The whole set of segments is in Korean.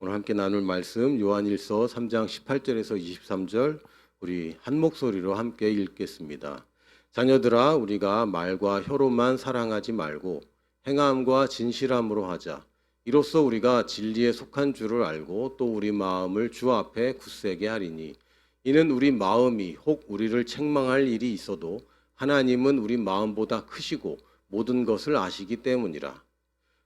오늘 함께 나눌 말씀 요한일서 3장 18절에서 23절 우리 한 목소리로 함께 읽겠습니다. 자녀들아, 우리가 말과 혀로만 사랑하지 말고 행함과 진실함으로 하자. 이로써 우리가 진리에 속한 줄을 알고 또 우리 마음을 주 앞에 굳세게 하리니, 이는 우리 마음이 혹 우리를 책망할 일이 있어도 하나님은 우리 마음보다 크시고 모든 것을 아시기 때문이라.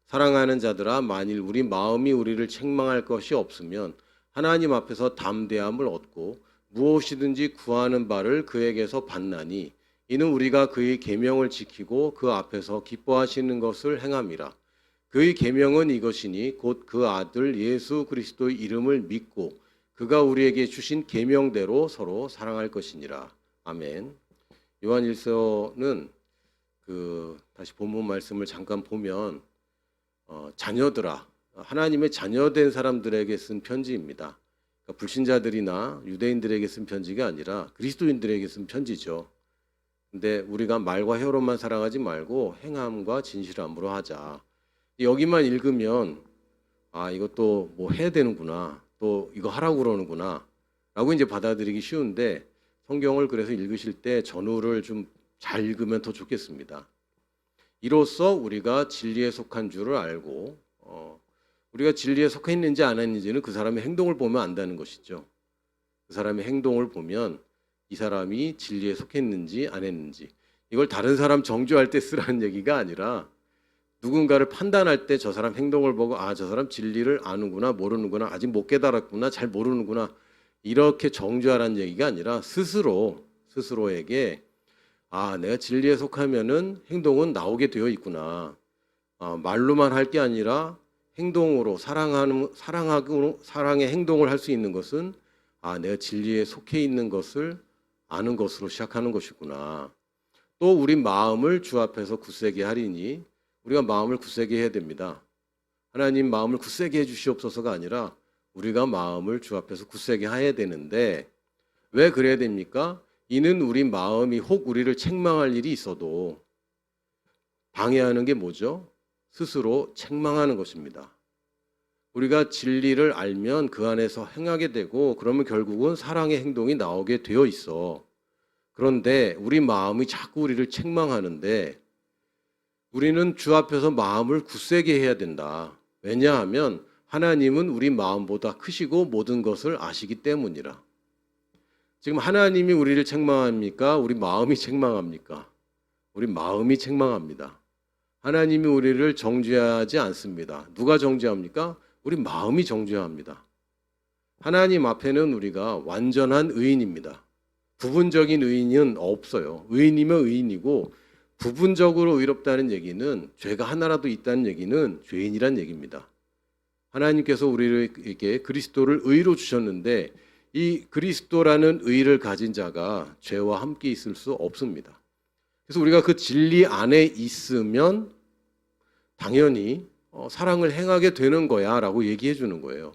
사랑하는 자들아, 만일 우리 마음이 우리를 책망할 것이 없으면 하나님 앞에서 담대함을 얻고 무엇이든지 구하는 바를 그에게서 받나니, 이는 우리가 그의 계명을 지키고 그 앞에서 기뻐하시는 것을 행함이라. 그의 계명은 이것이니 곧 그 아들 예수 그리스도의 이름을 믿고 그가 우리에게 주신 계명대로 서로 사랑할 것이니라. 아멘. 요한일서는 다시 본문 말씀을 잠깐 보면 자녀들아, 하나님의 자녀된 사람들에게 쓴 편지입니다. 그러니까 불신자들이나 유대인들에게 쓴 편지가 아니라 그리스도인들에게 쓴 편지죠. 근데 우리가 말과 혀로만 사랑하지 말고 행함과 진실함으로 하자. 여기만 읽으면 이것도 뭐 해야 되는구나, 또 이거 하라고 그러는구나 라고 이제 받아들이기 쉬운데, 성경을 그래서 읽으실 때 전후를 좀 잘 읽으면 더 좋겠습니다. 이로써 우리가 진리에 속한 줄을 알고, 우리가 진리에 속해 있는지 안 했는지는 그 사람의 행동을 보면 안다는 것이죠. 그 사람의 행동을 보면 이 사람이 진리에 속해 있는지 안 했는지, 이걸 다른 사람 정죄할 때 쓰라는 얘기가 아니라 누군가를 판단할 때 저 사람 행동을 보고 저 사람 진리를 아는구나, 모르는구나, 아직 못 깨달았구나, 잘 모르는구나, 이렇게 정죄하라는 얘기가 아니라 스스로에게 내가 진리에 속하면은 행동은 나오게 되어 있구나. 말로만 할 게 아니라 행동으로 사랑의 행동을 할 수 있는 것은 내가 진리에 속해 있는 것을 아는 것으로 시작하는 것이구나. 또 우리 마음을 주 앞에서 굳세게 하리니, 우리가 마음을 굳세게 해야 됩니다. 하나님 마음을 굳세게 해주시옵소서가 아니라 우리가 마음을 주 앞에서 굳세게 해야 되는데, 왜 그래야 됩니까? 이는 우리 마음이 혹 우리를 책망할 일이 있어도, 방해하는 게 뭐죠? 스스로 책망하는 것입니다. 우리가 진리를 알면 그 안에서 행하게 되고, 그러면 결국은 사랑의 행동이 나오게 되어 있어. 그런데 우리 마음이 자꾸 우리를 책망하는데, 우리는 주 앞에서 마음을 굳세게 해야 된다. 왜냐하면 하나님은 우리 마음보다 크시고 모든 것을 아시기 때문이라. 지금 하나님이 우리를 책망합니까? 우리 마음이 책망합니까? 우리 마음이 책망합니다. 하나님이 우리를 정죄하지 않습니다. 누가 정죄합니까? 우리 마음이 정죄합니다. 하나님 앞에는 우리가 완전한 의인입니다. 부분적인 의인은 없어요. 의인이면 의인이고, 부분적으로 의롭다는 얘기는, 죄가 하나라도 있다는 얘기는 죄인이란 얘기입니다. 하나님께서 우리에게 그리스도를 의로 주셨는데, 이 그리스도라는 의를 가진 자가 죄와 함께 있을 수 없습니다. 그래서 우리가 그 진리 안에 있으면 당연히 사랑을 행하게 되는 거야 라고 얘기해 주는 거예요.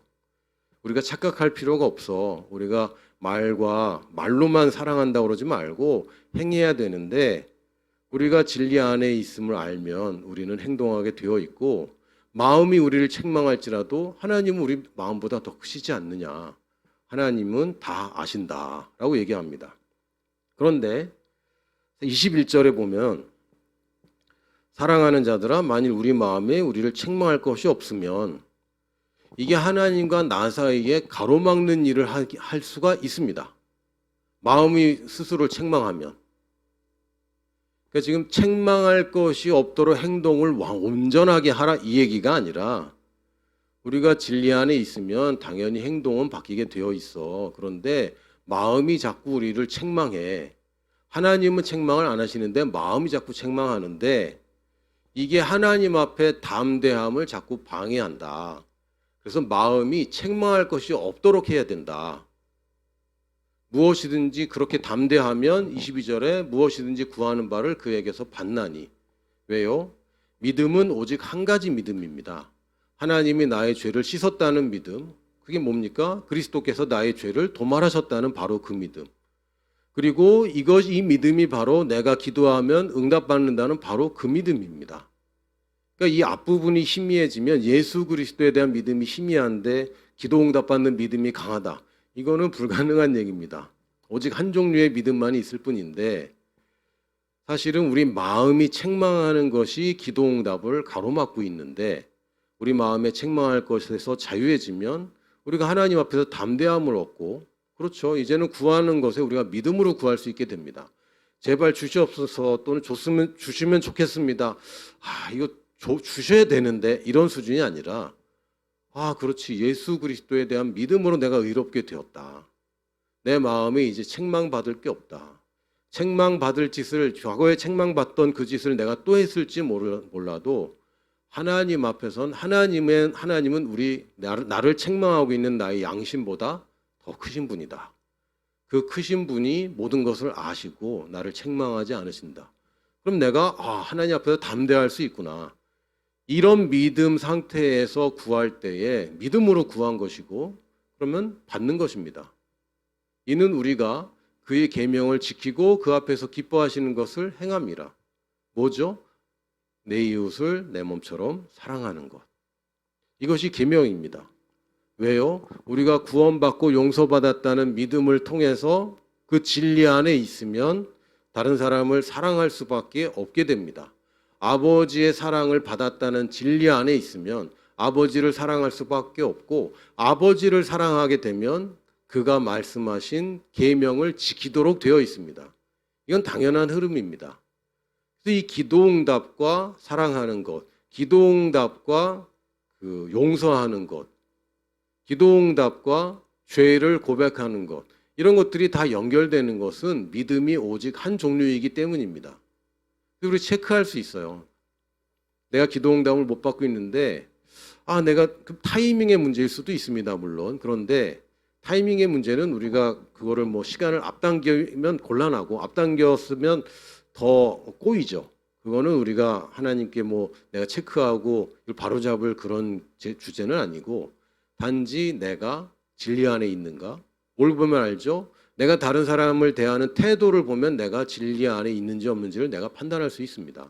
우리가 착각할 필요가 없어. 우리가 말로만 사랑한다고 그러지 말고 행해야 되는데, 우리가 진리 안에 있음을 알면 우리는 행동하게 되어 있고, 마음이 우리를 책망할지라도 하나님은 우리 마음보다 더 크시지 않느냐, 하나님은 다 아신다 라고 얘기합니다. 그런데 21절에 보면, 사랑하는 자들아, 만일 우리 마음에 우리를 책망할 것이 없으면, 이게 하나님과 나 사이에 가로막는 일을 할 수가 있습니다. 마음이 스스로를 책망하면. 그러니까 지금 책망할 것이 없도록 행동을 온전하게 하라, 이 얘기가 아니라, 우리가 진리 안에 있으면 당연히 행동은 바뀌게 되어 있어. 그런데 마음이 자꾸 우리를 책망해. 하나님은 책망을 안 하시는데 마음이 자꾸 책망하는데, 이게 하나님 앞에 담대함을 자꾸 방해한다. 그래서 마음이 책망할 것이 없도록 해야 된다. 무엇이든지 그렇게 담대하면 22절에 무엇이든지 구하는 바를 그에게서 받나니. 왜요? 믿음은 오직 한 가지 믿음입니다. 하나님이 나의 죄를 씻었다는 믿음. 그게 뭡니까? 그리스도께서 나의 죄를 도말하셨다는 바로 그 믿음. 그리고 이 믿음이 바로 내가 기도하면 응답받는다는 바로 그 믿음입니다. 그러니까 이 앞부분이 희미해지면 예수 그리스도에 대한 믿음이 희미한데, 기도 응답받는 믿음이 강하다. 이거는 불가능한 얘기입니다. 오직 한 종류의 믿음만이 있을 뿐인데 사실은 우리 마음이 책망하는 것이 기도 응답을 가로막고 있는데 우리 마음에 책망할 것에서 자유해지면 우리가 하나님 앞에서 담대함을 얻고 그렇죠. 이제는 구하는 것에 우리가 믿음으로 구할 수 있게 됩니다. 제발 주시옵소서 또는 주시면 좋겠습니다. 이거 주셔야 되는데 이런 수준이 아니라 그렇지. 예수 그리스도에 대한 믿음으로 내가 의롭게 되었다. 내 마음에 이제 책망받을 게 없다. 책망받을 짓을 과거에 책망받던 그 짓을 내가 또 했을지 몰라도 하나님 앞에선 하나님은 나를 책망하고 있는 나의 양심보다 더 크신 분이다. 그 크신 분이 모든 것을 아시고 나를 책망하지 않으신다. 그럼 내가 하나님 앞에서 담대할 수 있구나. 이런 믿음 상태에서 구할 때에 믿음으로 구한 것이고 그러면 받는 것입니다. 이는 우리가 그의 계명을 지키고 그 앞에서 기뻐하시는 것을 행함이라. 뭐죠? 내 이웃을 내 몸처럼 사랑하는 것. 이것이 계명입니다. 왜요? 우리가 구원받고 용서받았다는 믿음을 통해서 그 진리 안에 있으면 다른 사람을 사랑할 수밖에 없게 됩니다. 아버지의 사랑을 받았다는 진리 안에 있으면 아버지를 사랑할 수밖에 없고 아버지를 사랑하게 되면 그가 말씀하신 계명을 지키도록 되어 있습니다. 이건 당연한 흐름입니다. 그래서 이 기도응답과 사랑하는 것, 기도응답과 용서하는 것, 기도응답과 죄를 고백하는 것, 이런 것들이 다 연결되는 것은 믿음이 오직 한 종류이기 때문입니다. 우리 체크할 수 있어요. 내가 기도응답을 못 받고 있는데 내가 그 타이밍의 문제일 수도 있습니다. 물론. 그런데 타이밍의 문제는 우리가 그거를 시간을 앞당기면 곤란하고 앞당겼으면 더 꼬이죠. 그거는 우리가 하나님께 내가 체크하고 이걸 바로잡을 그런 주제는 아니고 단지 내가 진리 안에 있는가? 뭘 보면 알죠? 내가 다른 사람을 대하는 태도를 보면 내가 진리 안에 있는지 없는지를 내가 판단할 수 있습니다.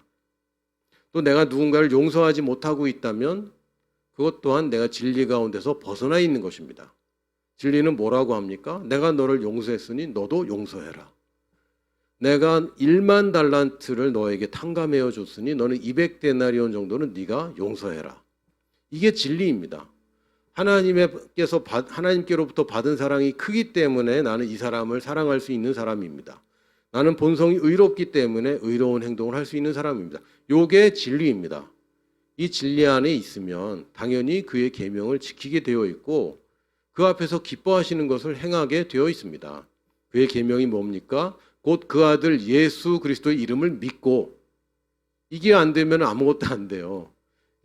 또 내가 누군가를 용서하지 못하고 있다면 그것 또한 내가 진리 가운데서 벗어나 있는 것입니다. 진리는 뭐라고 합니까? 내가 너를 용서했으니 너도 용서해라. 내가 1만 달란트를 너에게 탕감하여 줬으니 너는 200데나리온 정도는 네가 용서해라. 이게 진리입니다. 하나님께로부터 받은 사랑이 크기 때문에 나는 이 사람을 사랑할 수 있는 사람입니다. 나는 본성이 의롭기 때문에 의로운 행동을 할 수 있는 사람입니다. 이게 진리입니다. 이 진리 안에 있으면 당연히 그의 계명을 지키게 되어 있고 그 앞에서 기뻐하시는 것을 행하게 되어 있습니다. 그의 계명이 뭡니까? 곧 그 아들 예수 그리스도의 이름을 믿고 이게 안 되면 아무것도 안 돼요.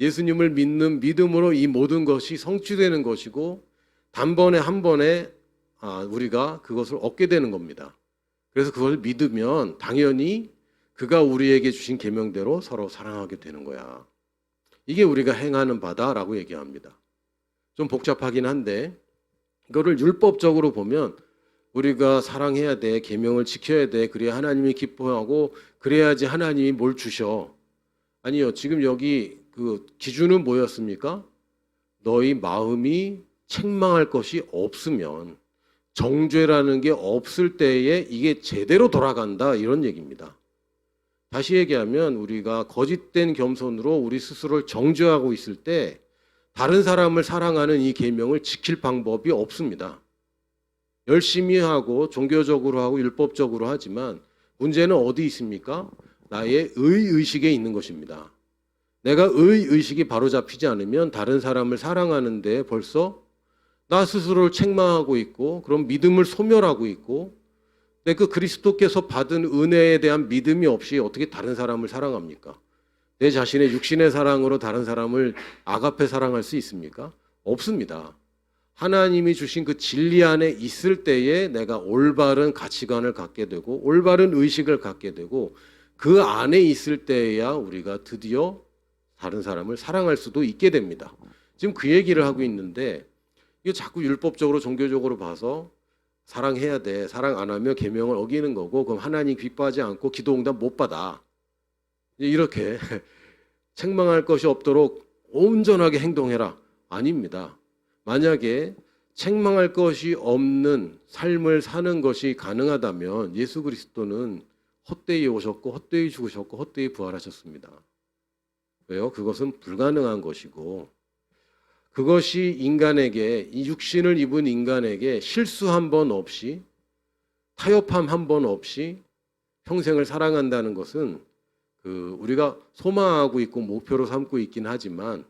예수님을 믿는 믿음으로 이 모든 것이 성취되는 것이고 단번에 한 번에 우리가 그것을 얻게 되는 겁니다. 그래서 그걸 믿으면 당연히 그가 우리에게 주신 계명대로 서로 사랑하게 되는 거야. 이게 우리가 행하는 바다라고 얘기합니다. 좀 복잡하긴 한데 이거를 율법적으로 보면 우리가 사랑해야 돼, 계명을 지켜야 돼, 그래야 하나님이 기뻐하고 그래야지 하나님이 뭘 주셔. 아니요, 지금 여기 그 기준은 뭐였습니까? 너희 마음이 책망할 것이 없으면 정죄라는 게 없을 때에 이게 제대로 돌아간다 이런 얘기입니다. 다시 얘기하면 우리가 거짓된 겸손으로 우리 스스로를 정죄하고 있을 때 다른 사람을 사랑하는 이 계명을 지킬 방법이 없습니다. 열심히 하고 종교적으로 하고 율법적으로 하지만 문제는 어디 있습니까? 나의 의의식에 있는 것입니다. 내가 의의식이 바로잡히지 않으면 다른 사람을 사랑하는데 벌써 나 스스로를 책망하고 있고 그런 믿음을 소멸하고 있고 근데 그 그리스도께서 받은 은혜에 대한 믿음이 없이 어떻게 다른 사람을 사랑합니까? 내 자신의 육신의 사랑으로 다른 사람을 아가페 사랑할 수 있습니까? 없습니다. 하나님이 주신 그 진리 안에 있을 때에 내가 올바른 가치관을 갖게 되고 올바른 의식을 갖게 되고 그 안에 있을 때에야 우리가 드디어 다른 사람을 사랑할 수도 있게 됩니다. 지금 그 얘기를 하고 있는데 이거 자꾸 율법적으로 종교적으로 봐서 사랑해야 돼. 사랑 안 하면 계명을 어기는 거고 그럼 하나님 기뻐하지 않고 기도응답 못 받아. 이렇게 책망할 것이 없도록 온전하게 행동해라. 아닙니다. 만약에 책망할 것이 없는 삶을 사는 것이 가능하다면 예수 그리스도는 헛되이 오셨고 헛되이 죽으셨고 헛되이 부활하셨습니다. 왜요? 그것은 불가능한 것이고 그것이 인간에게 이 육신을 입은 인간에게 실수 한 번 없이 타협함 한 번 없이 평생을 살아간다는 것은 우리가 소망하고 있고 목표로 삼고 있긴 하지만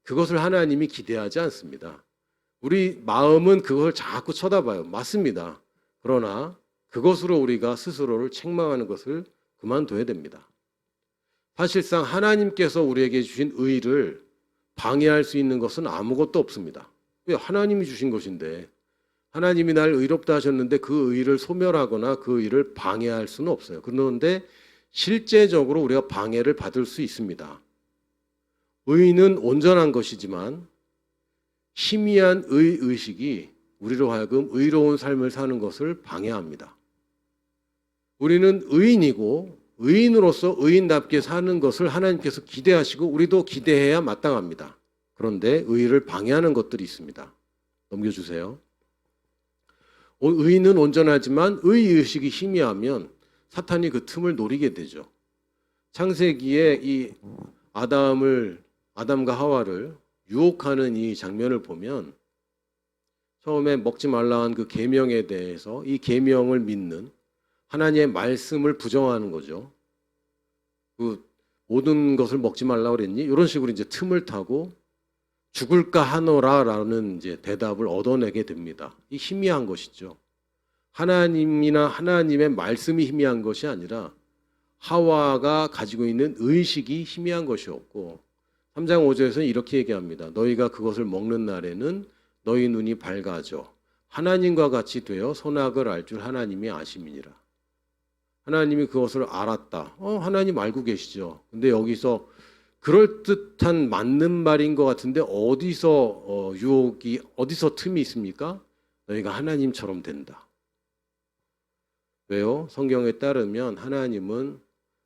그것을 하나님이 기대하지 않습니다. 우리 마음은 그걸 자꾸 쳐다봐요. 맞습니다. 그러나 그것으로 우리가 스스로를 책망하는 것을 그만둬야 됩니다. 사실상 하나님께서 우리에게 주신 의를 방해할 수 있는 것은 아무것도 없습니다. 왜? 하나님이 주신 것인데 하나님이 날 의롭다 하셨는데 그 의를 소멸하거나 그 의를 방해할 수는 없어요. 그런데 실제적으로 우리가 방해를 받을 수 있습니다. 의는 온전한 것이지만 희미한 의식이 우리로 하여금 의로운 삶을 사는 것을 방해합니다. 우리는 의인이고 의인으로서 의인답게 사는 것을 하나님께서 기대하시고 우리도 기대해야 마땅합니다. 그런데 의를 방해하는 것들이 있습니다. 넘겨주세요. 의인은 온전하지만 의의식이 희미하면 사탄이 그 틈을 노리게 되죠. 창세기에 이 아담과 하와를 유혹하는 이 장면을 보면 처음에 먹지 말라 한 그 계명에 대해서 이 계명을 믿는 하나님의 말씀을 부정하는 거죠. 그 모든 것을 먹지 말라고 그랬니? 이런 식으로 이제 틈을 타고 죽을까 하노라라는 이제 대답을 얻어내게 됩니다. 이 희미한 것이죠. 하나님이나 하나님의 말씀이 희미한 것이 아니라 하와가 가지고 있는 의식이 희미한 것이었고 3장 5절에서는 이렇게 얘기합니다. 너희가 그것을 먹는 날에는 너희 눈이 밝아져 하나님과 같이 되어 선악을 알 줄 하나님이 아심이니라. 하나님이 그것을 알았다. 하나님 알고 계시죠. 근데 여기서 그럴듯한 맞는 말인 것 같은데 어디서 유혹이 어디서 틈이 있습니까? 너희가 하나님처럼 된다. 왜요? 성경에 따르면 하나님은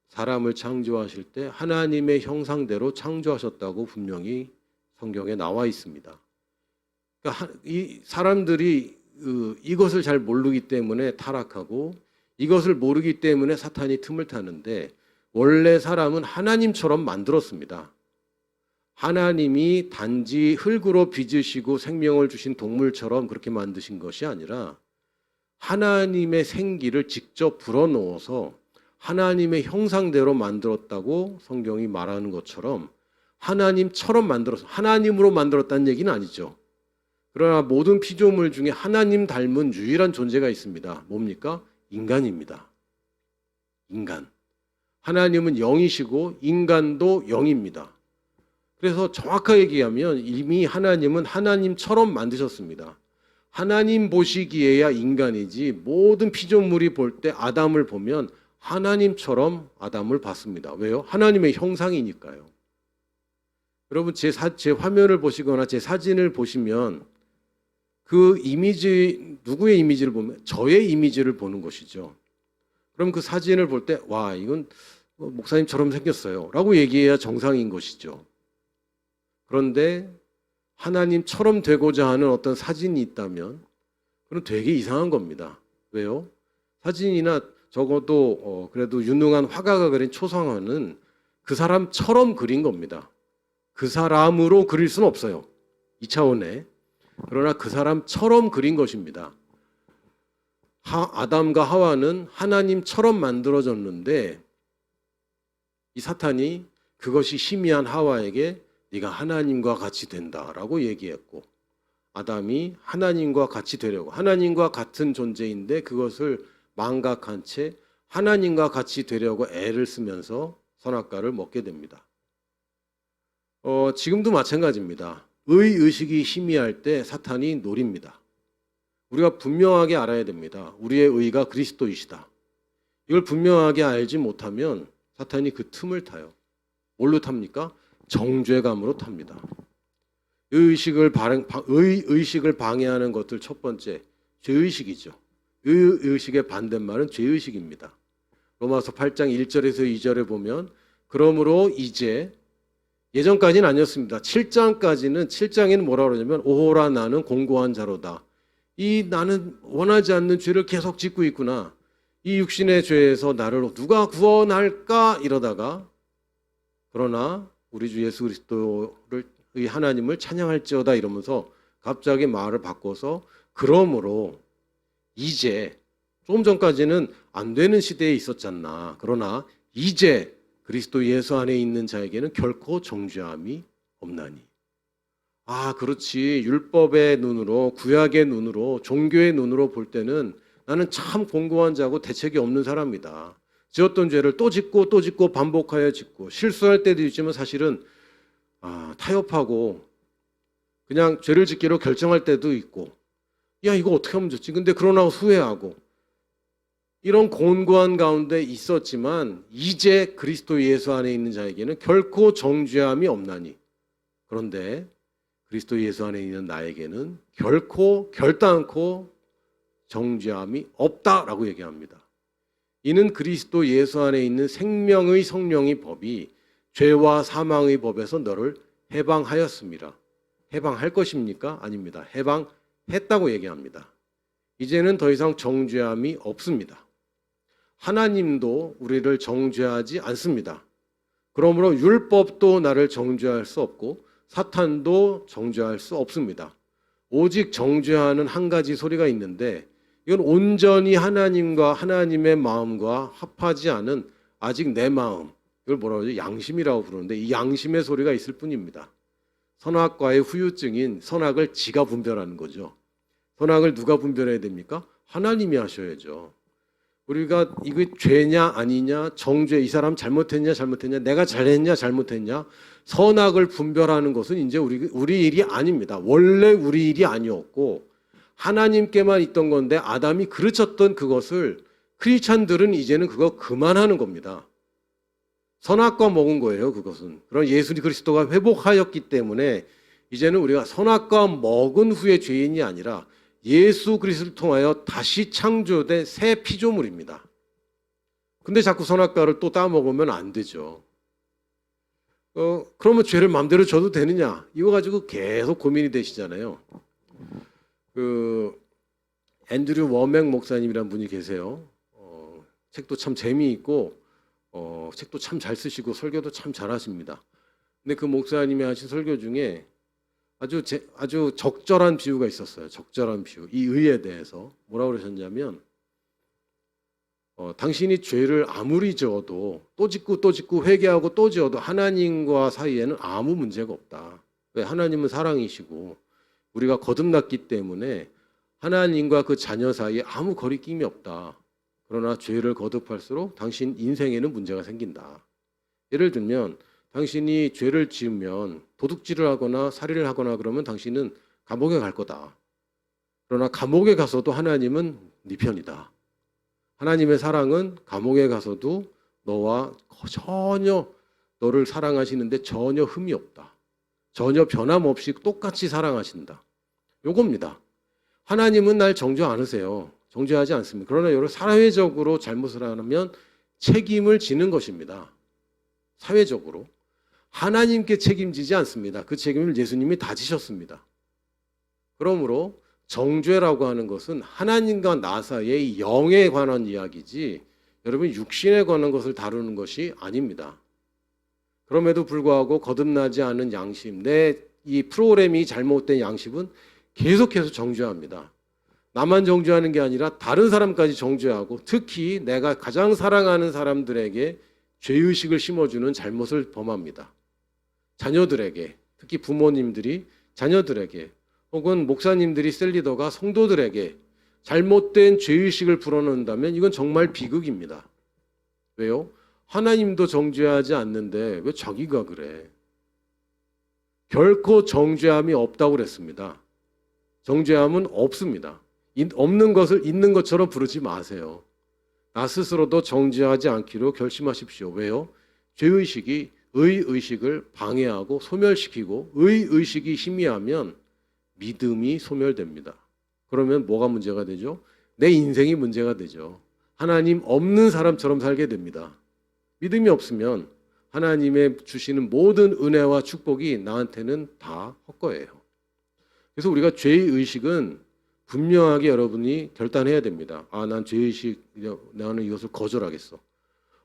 사람을 창조하실 때 하나님의 형상대로 창조하셨다고 분명히 성경에 나와 있습니다. 그러니까 이 사람들이 이것을 잘 모르기 때문에 타락하고 이것을 모르기 때문에 사탄이 틈을 타는데 원래 사람은 하나님처럼 만들었습니다. 하나님이 단지 흙으로 빚으시고 생명을 주신 동물처럼 그렇게 만드신 것이 아니라 하나님의 생기를 직접 불어넣어서 하나님의 형상대로 만들었다고 성경이 말하는 것처럼 하나님처럼 만들어서 하나님으로 만들었다는 얘기는 아니죠. 그러나 모든 피조물 중에 하나님 닮은 유일한 존재가 있습니다. 뭡니까? 인간입니다. 인간. 하나님은 영이시고 인간도 영입니다. 그래서 정확하게 얘기하면 이미 하나님은 하나님처럼 만드셨습니다. 하나님 보시기에야 인간이지 모든 피조물이 볼 때 아담을 보면 하나님처럼 아담을 봤습니다. 왜요? 하나님의 형상이니까요. 여러분 제 화면을 보시거나 제 사진을 보시면 그 이미지 누구의 이미지를 보면 저의 이미지를 보는 것이죠. 그럼 그 사진을 볼 때 와 이건 목사님처럼 생겼어요 라고 얘기해야 정상인 것이죠. 그런데 하나님처럼 되고자 하는 어떤 사진이 있다면 그건 되게 이상한 겁니다. 왜요? 사진이나 적어도 그래도 유능한 화가가 그린 초상화는 그 사람처럼 그린 겁니다. 그 사람으로 그릴 수는 없어요. 2차원에. 그러나 그 사람처럼 그린 것입니다. 아담과 하와는 하나님처럼 만들어졌는데 이 사탄이 그것이 희미한 하와에게 네가 하나님과 같이 된다라고 얘기했고 아담이 하나님과 같이 되려고 하나님과 같은 존재인데 그것을 망각한 채 하나님과 같이 되려고 애를 쓰면서 선악과를 먹게 됩니다. 지금도 마찬가지입니다. 의식이 희미할 때 사탄이 노립니다. 우리가 분명하게 알아야 됩니다. 우리의 의가 그리스도이시다. 이걸 분명하게 알지 못하면 사탄이 그 틈을 타요. 뭘로 탑니까? 정죄감으로 탑니다. 의식을 방해하는 것들 첫 번째 죄의식이죠. 의식의 반대말은 죄의식입니다. 로마서 8장 1절에서 2절에 보면 그러므로 이제 예전까지는 아니었습니다. 7장에는 뭐라 그러냐면 오호라 나는 공고한 자로다. 이 나는 원하지 않는 죄를 계속 짓고 있구나. 이 육신의 죄에서 나를 누가 구원할까 이러다가 그러나 우리 주 예수 그리스도의 하나님을 찬양할지어다 이러면서 갑자기 말을 바꿔서 그러므로 이제 조금 전까지는 안 되는 시대에 있었잖나. 그러나 이제 그리스도 예수 안에 있는 자에게는 결코 정죄함이 없나니. 아, 그렇지. 율법의 눈으로, 구약의 눈으로, 종교의 눈으로 볼 때는 나는 참 공고한 자고 대책이 없는 사람이다. 지었던 죄를 또 짓고 또 짓고 반복하여 짓고 실수할 때도 있지만 사실은 타협하고 그냥 죄를 짓기로 결정할 때도 있고 야 이거 어떻게 하면 좋지? 근데 그러나 후회하고 이런 곤고한 가운데 있었지만 이제 그리스도 예수 안에 있는 자에게는 결코 정죄함이 없나니. 그런데 그리스도 예수 안에 있는 나에게는 결단코 정죄함이 없다라고 얘기합니다. 이는 그리스도 예수 안에 있는 생명의 성령의 법이 죄와 사망의 법에서 너를 해방하였습니다. 해방할 것입니까? 아닙니다. 해방했다고 얘기합니다. 이제는 더 이상 정죄함이 없습니다. 하나님도 우리를 정죄하지 않습니다. 그러므로 율법도 나를 정죄할 수 없고 사탄도 정죄할 수 없습니다. 오직 정죄하는 한 가지 소리가 있는데 이건 온전히 하나님과 하나님의 마음과 합하지 않은 아직 내 마음, 이걸 뭐라고 하죠? 양심이라고 부르는데 이 양심의 소리가 있을 뿐입니다. 선악과의 후유증인 선악을 지가 분별하는 거죠. 선악을 누가 분별해야 됩니까? 하나님이 하셔야죠. 우리가 이거 죄냐 아니냐, 정죄, 이 사람 잘못했냐 잘못했냐, 내가 잘했냐 잘못했냐, 선악을 분별하는 것은 이제 우리 일이 아닙니다. 원래 우리 일이 아니었고 하나님께만 있던 건데 아담이 그르쳤던 그것을 크리스찬들은 이제는 그거 그만하는 겁니다. 선악과 먹은 거예요, 그것은. 그럼 예수 그리스도가 회복하였기 때문에 이제는 우리가 선악과 먹은 후의 죄인이 아니라 예수 그리스도를 통하여 다시 창조된 새 피조물입니다. 근데 자꾸 선악과를 또 따먹으면 안 되죠. 그러면 죄를 마음대로 져도 되느냐? 이거 가지고 계속 고민이 되시잖아요. 앤드류 워맥 목사님이란 분이 계세요. 책도 참 재미있고 책도 참 잘 쓰시고 설교도 참 잘하십니다. 근데 그 목사님이 하신 설교 중에 아주 적절한 비유가 있었어요. 적절한 비유. 이 의에 대해서 뭐라고 그러셨냐면 당신이 죄를 아무리 지어도 또 짓고 회개하고 또 지어도 하나님과 사이에는 아무 문제가 없다. 왜? 하나님은 사랑이시고 우리가 거듭났기 때문에 하나님과 그 자녀 사이에 아무 거리낌이 없다. 그러나 죄를 거듭할수록 당신 인생에는 문제가 생긴다. 예를 들면 당신이 죄를 지으면 도둑질을 하거나 살인을 하거나 그러면 당신은 감옥에 갈 거다. 그러나 감옥에 가서도 하나님은 네 편이다. 하나님의 사랑은 감옥에 가서도 너와 전혀 너를 사랑하시는데 전혀 흠이 없다. 전혀 변함없이 똑같이 사랑하신다. 요겁니다. 하나님은 날 정죄 않으세요. 정죄하지 않습니다. 그러나 여러분 사회적으로 잘못을 하면 책임을 지는 것입니다. 사회적으로. 하나님께 책임지지 않습니다. 그 책임을 예수님이 다 지셨습니다. 그러므로 정죄라고 하는 것은 하나님과 나 사이의 영에 관한 이야기지 여러분 육신에 관한 것을 다루는 것이 아닙니다. 그럼에도 불구하고 거듭나지 않은 양심, 내 이 프로그램이 잘못된 양심은 계속해서 정죄합니다. 나만 정죄하는 게 아니라 다른 사람까지 정죄하고 특히 내가 가장 사랑하는 사람들에게 죄의식을 심어주는 잘못을 범합니다. 자녀들에게, 특히 부모님들이 자녀들에게 혹은 목사님들이 셀리더가 성도들에게 잘못된 죄의식을 불어넣는다면 이건 정말 비극입니다. 왜요? 하나님도 정죄하지 않는데 왜 자기가 그래? 결코 정죄함이 없다고 그랬습니다. 정죄함은 없습니다. 없는 것을 있는 것처럼 부르지 마세요. 나 스스로도 정죄하지 않기로 결심하십시오. 왜요? 죄의식이 의의식을 방해하고 소멸시키고 의의식이 희미하면 믿음이 소멸됩니다. 그러면 뭐가 문제가 되죠? 내 인생이 문제가 되죠. 하나님 없는 사람처럼 살게 됩니다. 믿음이 없으면 하나님의 주시는 모든 은혜와 축복이 나한테는 다 헛거예요. 그래서 우리가 죄의 의식은 분명하게 여러분이 결단해야 됩니다. 난 죄의식, 나는 이것을 거절하겠어.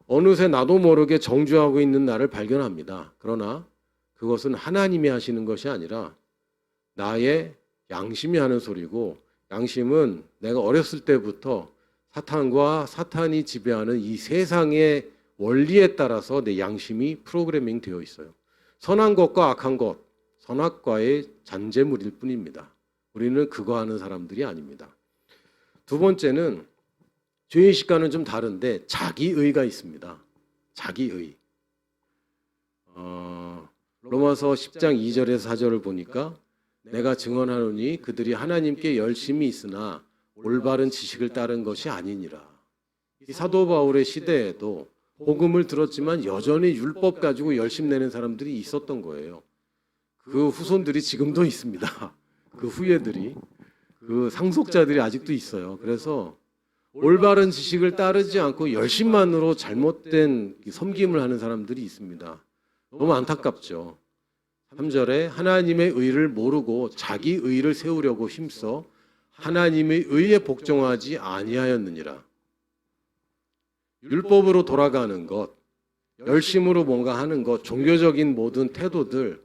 어느새 나도 모르게 정죄하고 있는 나를 발견합니다. 그러나 그것은 하나님이 하시는 것이 아니라 나의 양심이 하는 소리고, 양심은 내가 어렸을 때부터 사탄과 사탄이 지배하는 이 세상의 원리에 따라서 내 양심이 프로그래밍 되어 있어요. 선한 것과 악한 것, 선악과의 잔재물일 뿐입니다. 우리는 그거 하는 사람들이 아닙니다. 두 번째는 죄의식과는 좀 다른데 자기의가 있습니다. 자기의. 로마서 10장 2절에서 4절을 보니까 내가 증언하노니 그들이 하나님께 열심히 있으나 올바른 지식을 따른 것이 아니니라. 이 사도 바울의 시대에도 복음을 들었지만 여전히 율법 가지고 열심 내는 사람들이 있었던 거예요. 그 후손들이 지금도 있습니다. 그 후예들이, 그 상속자들이 아직도 있어요. 그래서 올바른 지식을 따르지 않고 열심만으로 잘못된 섬김을 하는 사람들이 있습니다. 너무 안타깝죠. 3절에 하나님의 의를 모르고 자기 의를 세우려고 힘써 하나님의 의에 복종하지 아니하였느니라. 율법으로 돌아가는 것, 열심으로 뭔가 하는 것, 종교적인 모든 태도들,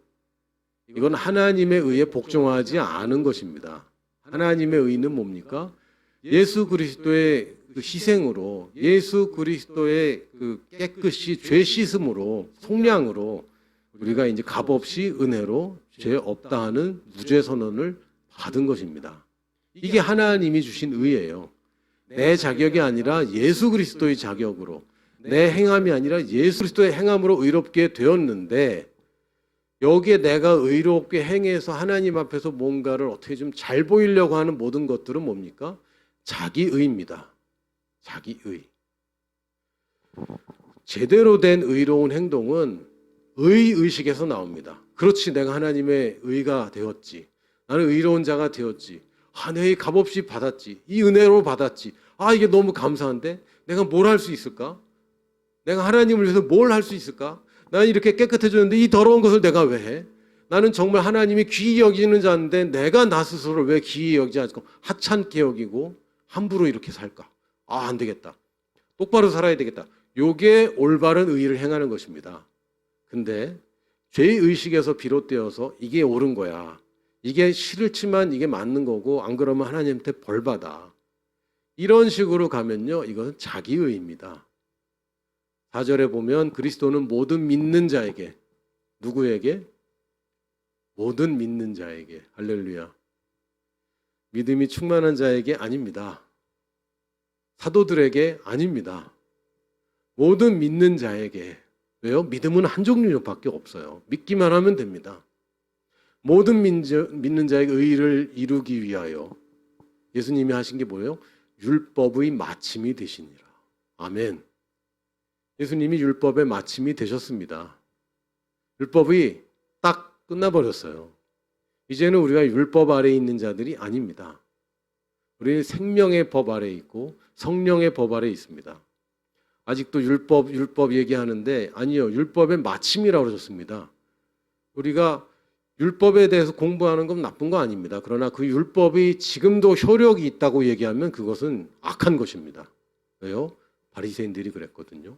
이건 하나님의 의에 복종하지 않은 것입니다. 하나님의 의는 뭡니까? 예수 그리스도의 그 희생으로, 예수 그리스도의 그 깨끗이 죄 씻음으로, 속량으로 우리가 이제 값없이 은혜로 죄 없다 하는 무죄 선언을 받은 것입니다. 이게 하나님이 주신 의예요. 내 자격이 아니라 예수 그리스도의 자격으로, 내 행함이 아니라 예수 그리스도의 행함으로 의롭게 되었는데, 여기에 내가 의롭게 행해서 하나님 앞에서 뭔가를 어떻게 좀 잘 보이려고 하는 모든 것들은 뭡니까? 자기의입니다. 자기의. 제대로 된 의로운 행동은 의의식에서 나옵니다. 그렇지, 내가 하나님의 의가 되었지. 나는 의로운 자가 되었지. 내 값없이 받았지. 이 은혜로 받았지. 이게 너무 감사한데 내가 뭘 할 수 있을까? 내가 하나님을 위해서 뭘 할 수 있을까? 나는 이렇게 깨끗해졌는데 이 더러운 것을 내가 왜 해? 나는 정말 하나님이 귀히 여기는 자인데 내가 나 스스로를 왜 귀히 여기지 않고 하찮게 여기고 함부로 이렇게 살까? 안 되겠다. 똑바로 살아야 되겠다. 요게 올바른 의를 행하는 것입니다. 근데 죄의식에서 비롯되어서 이게 옳은 거야. 이게 싫지만 이게 맞는 거고 안 그러면 하나님한테 벌 받아. 이런 식으로 가면요, 이것은 자기의입니다. 4절에 보면 그리스도는 모든 믿는 자에게, 누구에게? 모든 믿는 자에게. 할렐루야. 믿음이 충만한 자에게 아닙니다. 사도들에게 아닙니다. 모든 믿는 자에게. 왜요? 믿음은 한 종류밖에 없어요. 믿기만 하면 됩니다. 모든 믿는 자에게 의를 이루기 위하여 예수님이 하신 게 뭐예요? 율법의 마침이 되시니라. 아멘. 예수님이 율법의 마침이 되셨습니다. 율법이 딱 끝나버렸어요. 이제는 우리가 율법 아래에 있는 자들이 아닙니다. 우리는 생명의 법 아래에 있고 성령의 법 아래에 있습니다. 아직도 율법 얘기하는데 아니요. 율법의 마침이라고 그러셨습니다. 우리가 율법에 대해서 공부하는 건 나쁜 거 아닙니다. 그러나 그 율법이 지금도 효력이 있다고 얘기하면 그것은 악한 것입니다. 왜요? 바리새인들이 그랬거든요.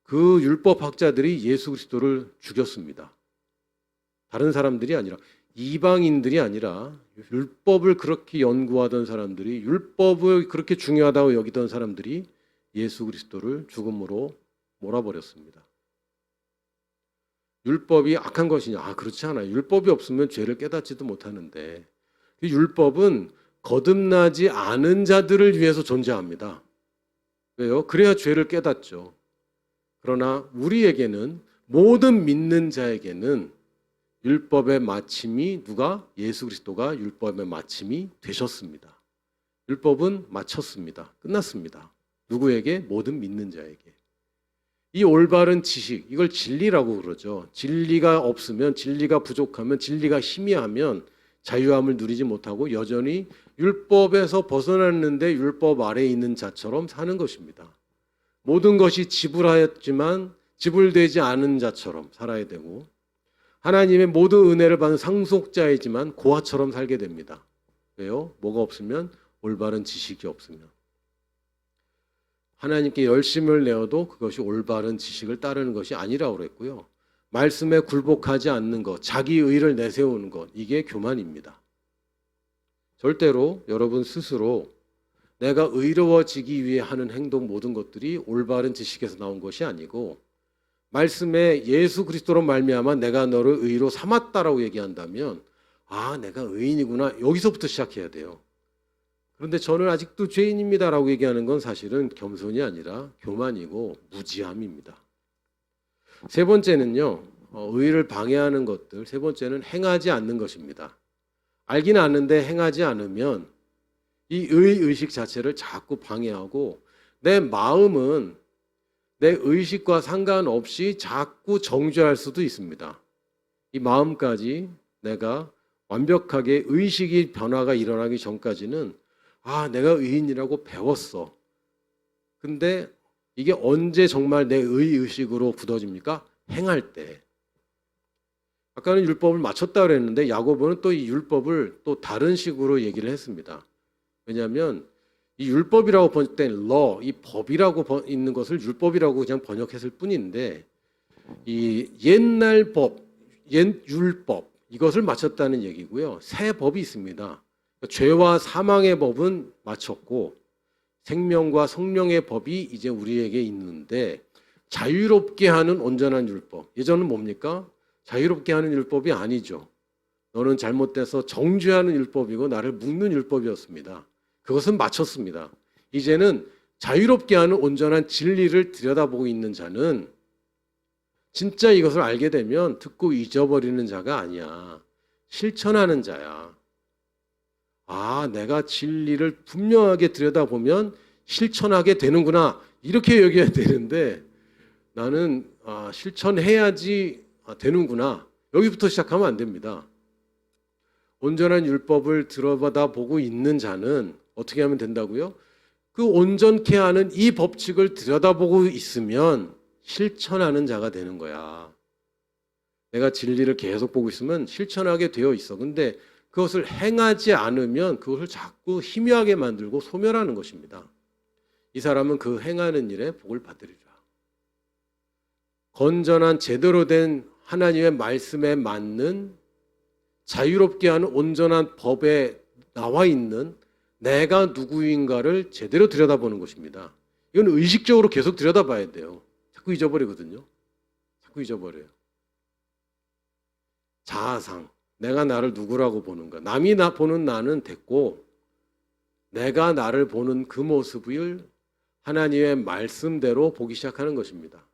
그 율법학자들이 예수 그리스도를 죽였습니다. 다른 사람들이 아니라, 이방인들이 아니라 율법을 그렇게 연구하던 사람들이, 율법을 그렇게 중요하다고 여기던 사람들이 예수 그리스도를 죽음으로 몰아버렸습니다. 율법이 악한 것이냐? 그렇지 않아요. 율법이 없으면 죄를 깨닫지도 못하는데, 율법은 거듭나지 않은 자들을 위해서 존재합니다. 왜요? 그래야 죄를 깨닫죠. 그러나 우리에게는, 모든 믿는 자에게는 율법의 마침이, 누가? 예수 그리스도가 율법의 마침이 되셨습니다. 율법은 마쳤습니다. 끝났습니다. 누구에게? 모든 믿는 자에게. 이 올바른 지식, 이걸 진리라고 그러죠. 진리가 없으면, 진리가 부족하면, 진리가 희미하면 자유함을 누리지 못하고 여전히 율법에서 벗어났는데 율법 아래에 있는 자처럼 사는 것입니다. 모든 것이 지불하였지만 지불되지 않은 자처럼 살아야 되고 하나님의 모든 은혜를 받은 상속자이지만 고아처럼 살게 됩니다. 왜요? 뭐가 없으면 올바른 지식이 없으면 하나님께 열심을 내어도 그것이 올바른 지식을 따르는 것이 아니라고 그랬고요. 말씀에 굴복하지 않는 것, 자기 의를 내세우는 것, 이게 교만입니다. 절대로 여러분 스스로 내가 의로워지기 위해 하는 행동 모든 것들이 올바른 지식에서 나온 것이 아니고 말씀에 예수 그리스도로 말미암아 내가 너를 의로 삼았다라고 얘기한다면 아, 내가 의인이구나. 여기서부터 시작해야 돼요. 그런데 저는 아직도 죄인입니다라고 얘기하는 건 사실은 겸손이 아니라 교만이고 무지함입니다. 세 번째는요, 의를 방해하는 것들. 세 번째는 행하지 않는 것입니다. 알긴 아는데 행하지 않으면 이 의식 자체를 자꾸 방해하고 내 마음은 내 의식과 상관없이 자꾸 정죄할 수도 있습니다. 이 마음까지 내가 완벽하게 의식이 변화가 일어나기 전까지는 아, 내가 의인이라고 배웠어. 근데 이게 언제 정말 내 의의식으로 굳어집니까? 행할 때. 아까는 율법을 맞췄다 그랬는데 야고보는 또 이 율법을 또 다른 식으로 얘기를 했습니다. 왜냐하면 이 율법이라고 번역된 law, 이 법이라고 있는 것을 율법이라고 그냥 번역했을 뿐인데 이 옛날 법, 옛 율법 이것을 맞췄다는 얘기고요. 새 법이 있습니다. 죄와 사망의 법은 맞췄고 생명과 성령의 법이 이제 우리에게 있는데 자유롭게 하는 온전한 율법. 예전은 뭡니까? 자유롭게 하는 율법이 아니죠. 너는 잘못돼서 정죄하는 율법이고 나를 묶는 율법이었습니다. 그것은 마쳤습니다. 이제는 자유롭게 하는 온전한 진리를 들여다보고 있는 자는 진짜 이것을 알게 되면 듣고 잊어버리는 자가 아니야. 실천하는 자야. 아, 내가 진리를 분명하게 들여다보면 실천하게 되는구나. 이렇게 여겨야 되는데 나는 실천해야지 되는구나. 여기부터 시작하면 안 됩니다. 온전한 율법을 들여다 보고 있는 자는 어떻게 하면 된다고요? 그 온전케 하는 이 법칙을 들여다보고 있으면 실천하는 자가 되는 거야. 내가 진리를 계속 보고 있으면 실천하게 되어 있어. 근데 그것을 행하지 않으면 그것을 자꾸 희미하게 만들고 소멸하는 것입니다. 이 사람은 그 행하는 일에 복을 받으리라. 건전한 제대로 된 하나님의 말씀에 맞는 자유롭게 하는 온전한 법에 나와 있는 내가 누구인가를 제대로 들여다보는 것입니다. 이건 의식적으로 계속 들여다봐야 돼요. 자꾸 잊어버리거든요. 자꾸 잊어버려요. 자아상, 내가 나를 누구라고 보는가. 남이 나 보는 나는 됐고 내가 나를 보는 그 모습을 하나님의 말씀대로 보기 시작하는 것입니다.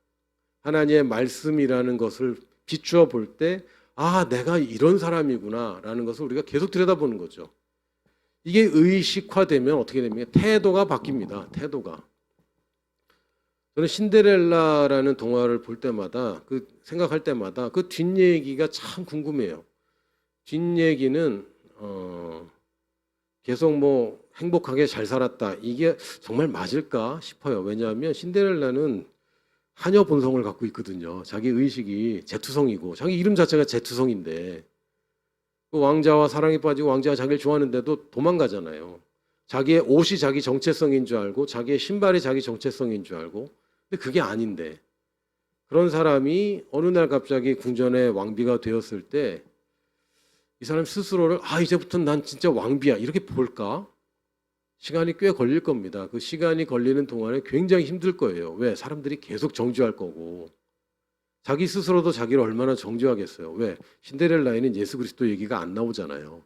하나님의 말씀이라는 것을 비추어 볼 때 아, 내가 이런 사람이구나 라는 것을 우리가 계속 들여다보는 거죠. 이게 의식화되면 어떻게 됩니까? 태도가 바뀝니다. 태도가. 저는 신데렐라라는 동화를 볼 때마다 생각할 때마다 그 뒷얘기가 참 궁금해요. 뒷얘기는 계속 뭐 행복하게 잘 살았다. 이게 정말 맞을까 싶어요. 왜냐하면 신데렐라는 하녀 본성을 갖고 있거든요. 자기 의식이 제투성이고 자기 이름 자체가 제투성인데 그 왕자와 사랑에 빠지고 왕자가 자기를 좋아하는데도 도망가잖아요. 자기의 옷이 자기 정체성인 줄 알고 자기의 신발이 자기 정체성인 줄 알고 근데 그게 아닌데 그런 사람이 어느 날 갑자기 궁전의 왕비가 되었을 때 이 사람 스스로를 이제부터는 난 진짜 왕비야 이렇게 볼까? 시간이 꽤 걸릴 겁니다. 그 시간이 걸리는 동안에 굉장히 힘들 거예요. 왜? 사람들이 계속 정죄할 거고 자기 스스로도 자기를 얼마나 정죄하겠어요. 왜? 신데렐라에는 예수 그리스도 얘기가 안 나오잖아요.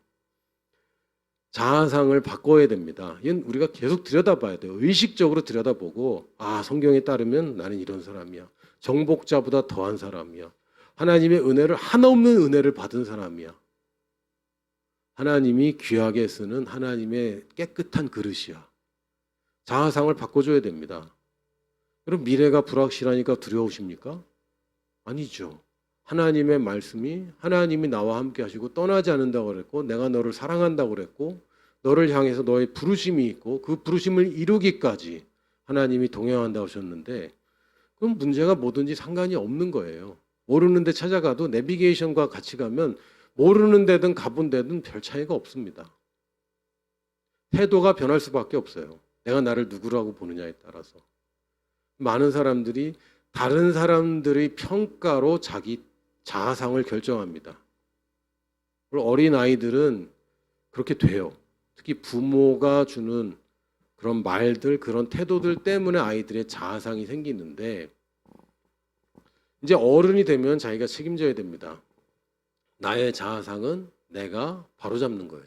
자아상을 바꿔야 됩니다. 이건 우리가 계속 들여다봐야 돼요. 의식적으로 들여다보고 성경에 따르면 나는 이런 사람이야. 정복자보다 더한 사람이야. 하나님의 은혜를 한없는 은혜를 받은 사람이야. 하나님이 귀하게 쓰는 하나님의 깨끗한 그릇이야. 자아상을 바꿔줘야 됩니다. 여러분 미래가 불확실하니까 두려우십니까? 아니죠. 하나님의 말씀이 하나님이 나와 함께 하시고 떠나지 않는다고 그랬고 내가 너를 사랑한다고 그랬고 너를 향해서 너의 부르심이 있고 그 부르심을 이루기까지 하나님이 동행한다고 하셨는데 그럼 문제가 뭐든지 상관이 없는 거예요. 모르는 데 찾아가도 내비게이션과 같이 가면 모르는 데든 가본 데든 별 차이가 없습니다. 태도가 변할 수밖에 없어요. 내가 나를 누구라고 보느냐에 따라서. 많은 사람들이 다른 사람들의 평가로 자기 자아상을 결정합니다. 그리고 어린 아이들은 그렇게 돼요. 특히 부모가 주는 그런 말들, 그런 태도들 때문에 아이들의 자아상이 생기는데 이제 어른이 되면 자기가 책임져야 됩니다. 나의 자아상은 내가 바로잡는 거예요.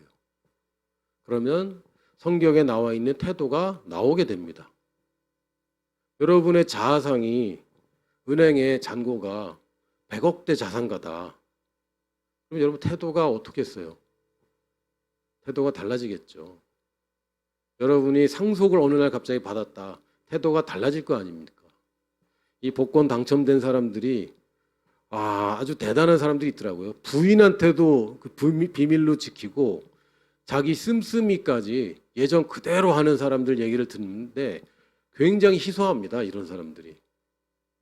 그러면 성경에 나와 있는 태도가 나오게 됩니다. 여러분의 자아상이 은행의 잔고가 100억대 자산가다. 그럼 여러분 태도가 어떻겠어요? 태도가 달라지겠죠. 여러분이 상속을 어느 날 갑자기 받았다. 태도가 달라질 거 아닙니까? 이 복권 당첨된 사람들이 아주 대단한 사람들이 있더라고요. 부인한테도 그 비밀로 지키고 자기 씀씀이까지 예전 그대로 하는 사람들 얘기를 듣는데 굉장히 희소합니다. 이런 사람들이.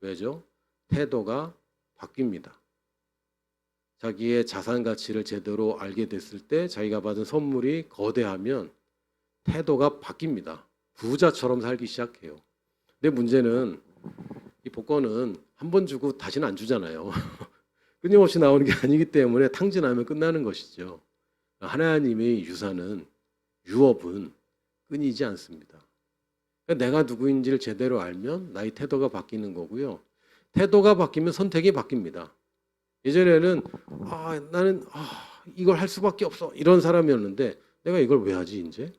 왜죠? 태도가 바뀝니다. 자기의 자산 가치를 제대로 알게 됐을 때 자기가 받은 선물이 거대하면 태도가 바뀝니다. 부자처럼 살기 시작해요. 근데 문제는 이 복권은 한 번 주고 다시는 안 주잖아요. 끊임없이 나오는 게 아니기 때문에 탕진하면 끝나는 것이죠. 하나님의 유산은 유업은 끊이지 않습니다. 그러니까 내가 누구인지를 제대로 알면 나의 태도가 바뀌는 거고요. 태도가 바뀌면 선택이 바뀝니다. 예전에는 나는 이걸 할 수밖에 없어 이런 사람이었는데 내가 이걸 왜 하지 이제?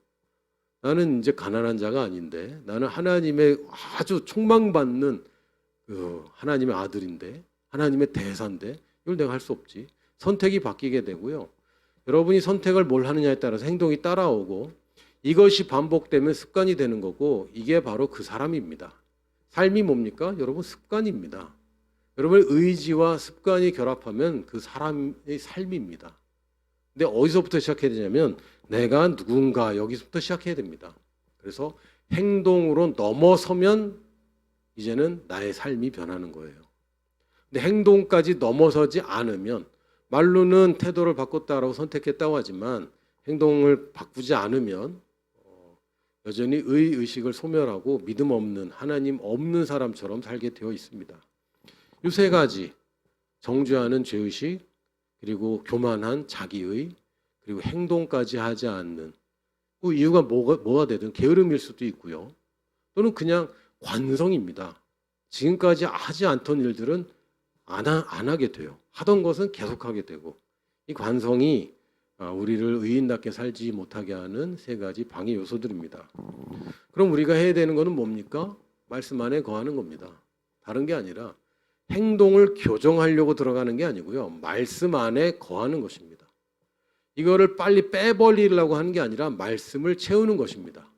나는 이제 가난한 자가 아닌데 나는 하나님의 아주 촉망받는 하나님의 아들인데 하나님의 대사인데 이걸 내가 할 수 없지. 선택이 바뀌게 되고요. 여러분이 선택을 뭘 하느냐에 따라서 행동이 따라오고 이것이 반복되면 습관이 되는 거고 이게 바로 그 사람입니다. 삶이 뭡니까? 여러분 습관입니다. 여러분의 의지와 습관이 결합하면 그 사람의 삶입니다. 근데 어디서부터 시작해야 되냐면 내가 누군가 여기서부터 시작해야 됩니다. 그래서 행동으로 넘어서면 이제는 나의 삶이 변하는 거예요. 근데 행동까지 넘어서지 않으면 말로는 태도를 바꿨다라고 선택했다고 하지만 행동을 바꾸지 않으면 여전히 의식을 소멸하고 믿음 없는 하나님 없는 사람처럼 살게 되어 있습니다. 이 세 가지 정죄하는 죄의식 그리고 교만한 자기의 그리고 행동까지 하지 않는 그 이유가 뭐가 되든 게으름일 수도 있고요. 또는 그냥 관성입니다. 지금까지 하지 않던 일들은 안 하게 돼요. 하던 것은 계속하게 되고 이 관성이 우리를 의인답게 살지 못하게 하는 세 가지 방해 요소들입니다. 그럼 우리가 해야 되는 것은 뭡니까? 말씀 안에 거하는 겁니다. 다른 게 아니라 행동을 교정하려고 들어가는 게 아니고요. 말씀 안에 거하는 것입니다. 이거를 빨리 빼버리려고 하는 게 아니라 말씀을 채우는 것입니다.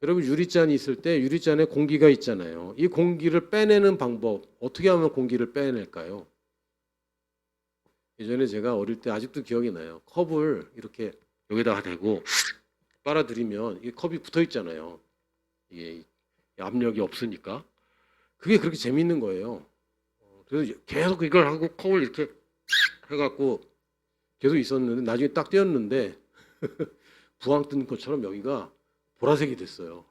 여러분 유리잔이 있을 때 유리잔에 공기가 있잖아요. 이 공기를 빼내는 방법 어떻게 하면 공기를 빼낼까요? 예전에 제가 어릴 때 아직도 기억이 나요. 컵을 이렇게 여기다가 대고 빨아들이면 이 컵이 붙어 있잖아요. 이게 압력이 없으니까 그게 그렇게 재밌는 거예요. 그래서 계속 이걸 하고 컵을 이렇게 해갖고 계속 있었는데 나중에 딱 떼었는데 부항 뜬 것처럼 여기가 보라색이 됐어요.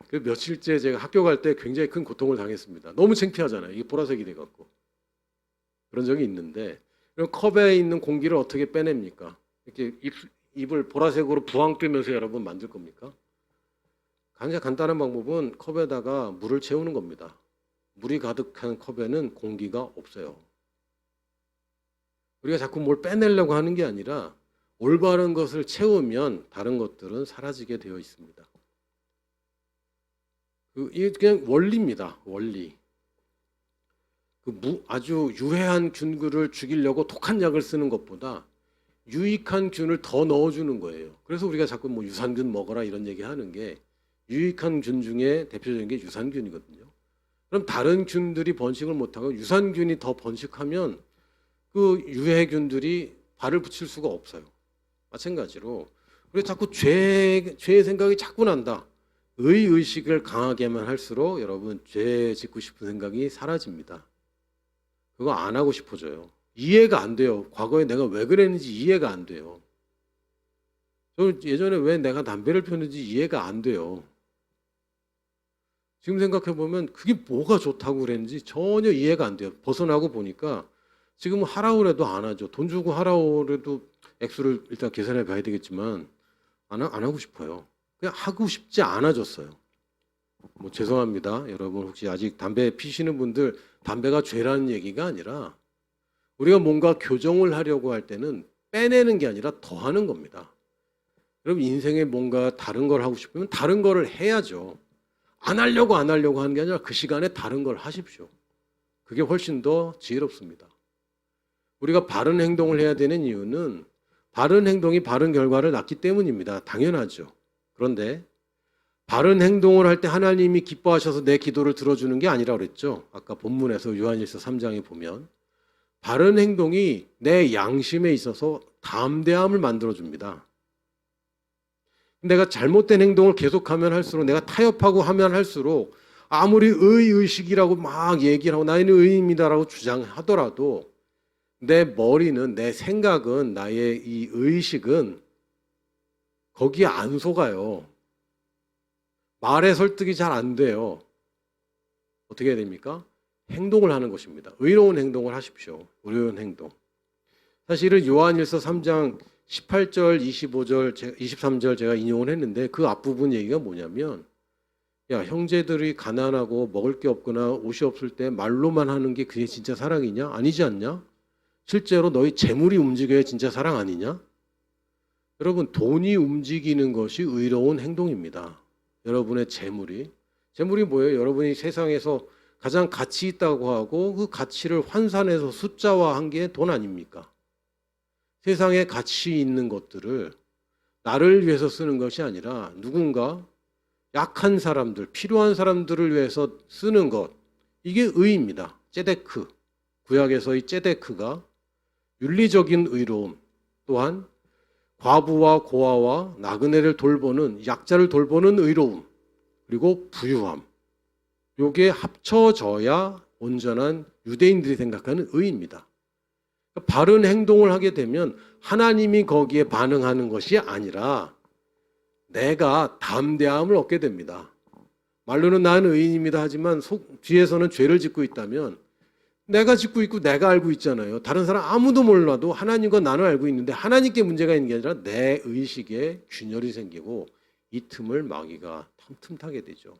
그래서 며칠째 제가 학교 갈 때 굉장히 큰 고통을 당했습니다. 너무 창피하잖아요. 이게 보라색이 돼갖고. 그런 적이 있는데 그럼 컵에 있는 공기를 어떻게 빼냅니까? 이렇게 입을 보라색으로 부항 뜨면서 여러분 만들 겁니까? 가장 간단한 방법은 컵에다가 물을 채우는 겁니다. 물이 가득한 컵에는 공기가 없어요. 우리가 자꾸 뭘 빼내려고 하는 게 아니라 올바른 것을 채우면 다른 것들은 사라지게 되어 있습니다. 이게 그냥 원리입니다. 원리. 아주 유해한 균들을 죽이려고 독한 약을 쓰는 것보다 유익한 균을 더 넣어주는 거예요. 그래서 우리가 자꾸 유산균 먹어라 이런 얘기하는 게 유익한 균 중에 대표적인 게 유산균이거든요. 그럼 다른 균들이 번식을 못하고 유산균이 더 번식하면 그 유해균들이 발을 붙일 수가 없어요. 마찬가지로 우리 자꾸 죄의 생각이 자꾸 난다. 의식을 강하게만 할수록 여러분 죄 짓고 싶은 생각이 사라집니다. 그거 안 하고 싶어져요. 이해가 안 돼요. 과거에 내가 왜 그랬는지 이해가 안 돼요. 저 예전에 왜 내가 담배를 피웠는지 이해가 안 돼요. 지금 생각해 보면 그게 뭐가 좋다고 그랬는지 전혀 이해가 안 돼요. 벗어나고 보니까 지금 하라고 해도 안 하죠. 돈 주고 하라고 해도 액수를 일단 계산해 봐야 되겠지만 안 하고 싶어요. 그냥 하고 싶지 않아졌어요. 뭐 죄송합니다. 여러분 혹시 아직 담배 피시는 분들 담배가 죄라는 얘기가 아니라 우리가 뭔가 교정을 하려고 할 때는 빼내는 게 아니라 더하는 겁니다. 여러분 인생에 뭔가 다른 걸 하고 싶으면 다른 거를 해야죠. 안 하려고 하는 게 아니라 그 시간에 다른 걸 하십시오. 그게 훨씬 더 지혜롭습니다. 우리가 바른 행동을 해야 되는 이유는 바른 행동이 바른 결과를 낳기 때문입니다. 당연하죠. 그런데 바른 행동을 할 때 하나님이 기뻐하셔서 내 기도를 들어주는 게 아니라 그랬죠. 아까 본문에서 요한일서 3장에 보면 바른 행동이 내 양심에 있어서 담대함을 만들어줍니다. 내가 잘못된 행동을 계속하면 할수록 내가 타협하고 하면 할수록 아무리 의식이라고 막 얘기를 하고 나는 의입니다라고 주장하더라도 내 머리는 내 생각은 나의 이 의식은 거기에 안 속아요. 말에 설득이 잘 안 돼요. 어떻게 해야 됩니까? 행동을 하는 것입니다. 의로운 행동을 하십시오. 의로운 행동. 사실은 요한일서 3장 18절, 25절, 23절 제가 인용을 했는데 그 앞부분 얘기가 뭐냐면 야 형제들이 가난하고 먹을 게 없거나 옷이 없을 때 말로만 하는 게 그게 진짜 사랑이냐? 아니지 않냐? 실제로 너희 재물이 움직여야 진짜 사랑 아니냐? 여러분 돈이 움직이는 것이 의로운 행동입니다. 여러분의 재물이 뭐예요? 여러분이 세상에서 가장 가치 있다고 하고 그 가치를 환산해서 숫자화한 게 돈 아닙니까? 세상에 가치 있는 것들을 나를 위해서 쓰는 것이 아니라 누군가 약한 사람들, 필요한 사람들을 위해서 쓰는 것, 이게 의입니다. ጼ데크, 구약에서의 ጼ데크가 윤리적인 의로움, 또한 과부와 고아와 나그네를 돌보는, 약자를 돌보는 의로움, 그리고 부유함, 요게 합쳐져야 온전한 유대인들이 생각하는 의입니다. 바른 행동을 하게 되면 하나님이 거기에 반응하는 것이 아니라 내가 담대함을 얻게 됩니다. 말로는 나는 의인입니다 하지만 뒤에서는 죄를 짓고 있다면 내가 짓고 있고 내가 알고 있잖아요. 다른 사람 아무도 몰라도 하나님과 나는 알고 있는데 하나님께 문제가 있는 게 아니라 내 의식에 균열이 생기고 이 틈을 마귀가 틈타게 되죠.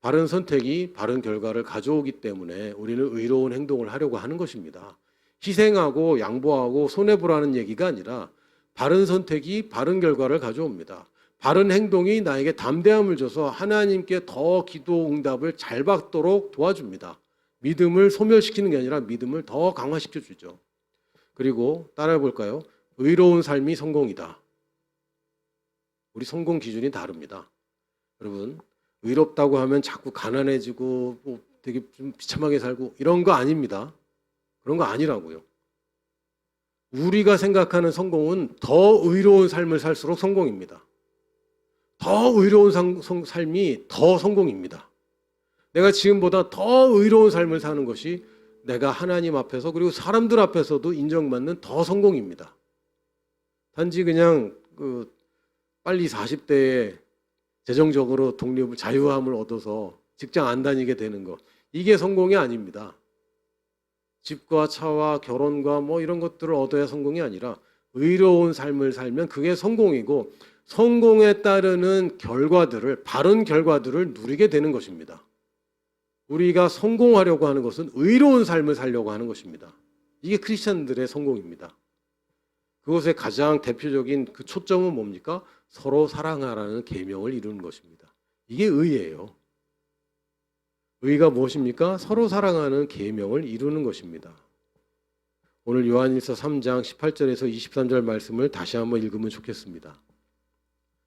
바른 선택이 바른 결과를 가져오기 때문에 우리는 의로운 행동을 하려고 하는 것입니다. 희생하고 양보하고 손해보라는 얘기가 아니라 바른 선택이 바른 결과를 가져옵니다. 바른 행동이 나에게 담대함을 줘서 하나님께 더 기도 응답을 잘 받도록 도와줍니다. 믿음을 소멸시키는 게 아니라 믿음을 더 강화시켜 주죠. 그리고 따라해 볼까요? 의로운 삶이 성공이다. 우리 성공 기준이 다릅니다. 여러분 의롭다고 하면 자꾸 가난해지고 뭐 되게 좀 비참하게 살고 이런 거 아닙니다. 그런 거 아니라고요. 우리가 생각하는 성공은 더 의로운 삶을 살수록 성공입니다. 더 의로운 삶이 더 성공입니다. 내가 지금보다 더 의로운 삶을 사는 것이 내가 하나님 앞에서 그리고 사람들 앞에서도 인정받는 더 성공입니다. 단지 그냥 빨리 40대에 재정적으로 독립을 자유함을 얻어서 직장 안 다니게 되는 것, 이게 성공이 아닙니다. 집과 차와 결혼과 뭐 이런 것들을 얻어야 성공이 아니라 의로운 삶을 살면 그게 성공이고 성공에 따르는 결과들을 바른 결과들을 누리게 되는 것입니다. 우리가 성공하려고 하는 것은 의로운 삶을 살려고 하는 것입니다. 이게 크리스천들의 성공입니다. 그것의 가장 대표적인 그 초점은 뭡니까? 서로 사랑하라는 계명을 이루는 것입니다. 이게 의예요. 의가 무엇입니까? 서로 사랑하는 계명을 이루는 것입니다. 오늘 요한일서 3장 18절에서 23절 말씀을 다시 한번 읽으면 좋겠습니다.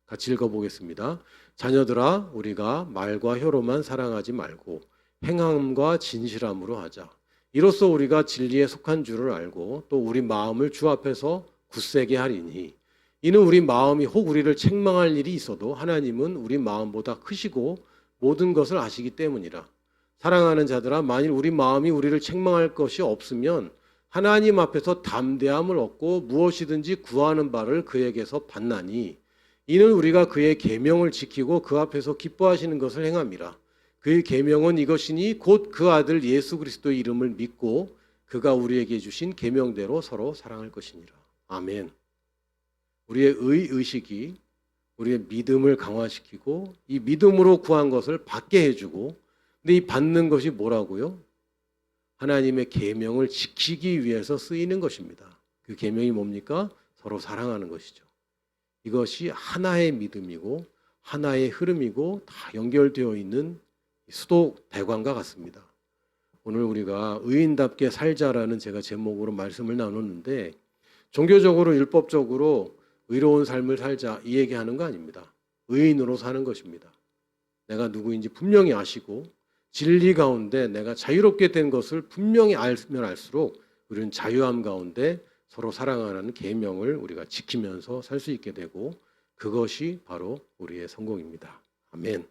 같이 읽어보겠습니다. 자녀들아 우리가 말과 혀로만 사랑하지 말고 행함과 진실함으로 하자. 이로써 우리가 진리에 속한 줄을 알고 또 우리 마음을 주 앞에서 굳세게 하리니 이는 우리 마음이 혹 우리를 책망할 일이 있어도 하나님은 우리 마음보다 크시고 모든 것을 아시기 때문이라. 사랑하는 자들아, 만일 우리 마음이 우리를 책망할 것이 없으면 하나님 앞에서 담대함을 얻고 무엇이든지 구하는 바를 그에게서 받나니 이는 우리가 그의 계명을 지키고 그 앞에서 기뻐하시는 것을 행함이라. 그의 계명은 이것이니 곧 그 아들 예수 그리스도의 이름을 믿고 그가 우리에게 주신 계명대로 서로 사랑할 것이니라. 아멘. 우리의 의식이 우리의 믿음을 강화시키고 이 믿음으로 구한 것을 받게 해주고, 근데 이 받는 것이 뭐라고요? 하나님의 계명을 지키기 위해서 쓰이는 것입니다. 그 계명이 뭡니까? 서로 사랑하는 것이죠. 이것이 하나의 믿음이고 하나의 흐름이고 다 연결되어 있는 수도 대관과 같습니다. 오늘 우리가 의인답게 살자라는 제가 제목으로 말씀을 나눴는데, 종교적으로 율법적으로 의로운 삶을 살자 이 얘기하는 거 아닙니다. 의인으로 사는 것입니다. 내가 누구인지 분명히 아시고 진리 가운데 내가 자유롭게 된 것을 분명히 알면 알수록 우리는 자유함 가운데 서로 사랑하는 계명을 우리가 지키면서 살 수 있게 되고, 그것이 바로 우리의 성공입니다. 아멘.